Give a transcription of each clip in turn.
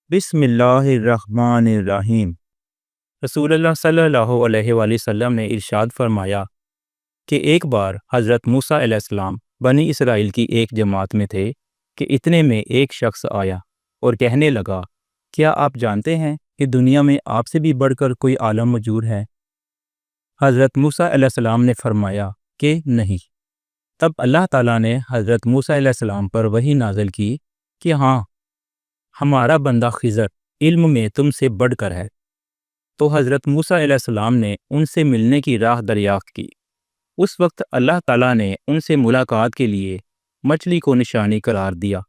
بسم اللہ الرحمن الرحیم۔ رسول اللہ صلی اللہ علیہ وآلہ وسلم نے ارشاد فرمایا کہ ایک بار حضرت موسیٰ علیہ السلام بنی اسرائیل کی ایک جماعت میں تھے کہ اتنے میں ایک شخص آیا اور کہنے لگا، کیا آپ جانتے ہیں کہ دنیا میں آپ سے بھی بڑھ کر کوئی عالم موجود ہے؟ حضرت موسیٰ علیہ السلام نے فرمایا کہ نہیں۔ تب اللہ تعالیٰ نے حضرت موسیٰ علیہ السلام پر وحی نازل کی کہ ہاں، ہمارا بندہ خضر علم میں تم سے بڑھ کر ہے۔ تو حضرت موسیٰ علیہ السلام نے ان سے ملنے کی راہ دریافت کی۔ اس وقت اللہ تعالیٰ نے ان سے ملاقات کے لیے مچھلی کو نشانی قرار دیا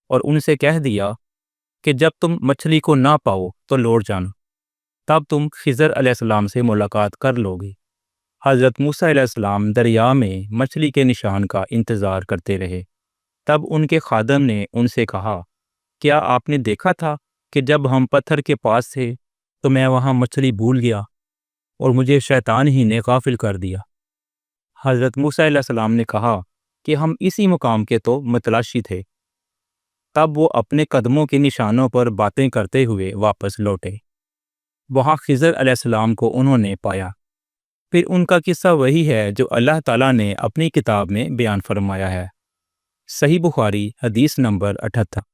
اور ان سے کہہ دیا کہ جب تم مچھلی کو نہ پاؤ تو لوٹ جانا، تب تم خضر علیہ السلام سے ملاقات کر لو گے۔ حضرت موسیٰ علیہ السلام دریا میں مچھلی کے نشان کا انتظار کرتے رہے۔ تب ان کے خادم نے ان سے کہا، کیا آپ نے دیکھا تھا کہ جب ہم پتھر کے پاس تھے تو میں وہاں مچھلی بھول گیا اور مجھے شیطان ہی نے غافل کر دیا؟ حضرت موسیٰ علیہ السلام نے کہا کہ ہم اسی مقام کے تو متلاشی تھے۔ تب وہ اپنے قدموں کے نشانوں پر باتیں کرتے ہوئے واپس لوٹے۔ وہاں خضر علیہ السلام کو انہوں نے پایا۔ پھر ان کا قصہ وہی ہے جو اللہ تعالیٰ نے اپنی کتاب میں بیان فرمایا ہے۔ صحیح بخاری حدیث نمبر 78۔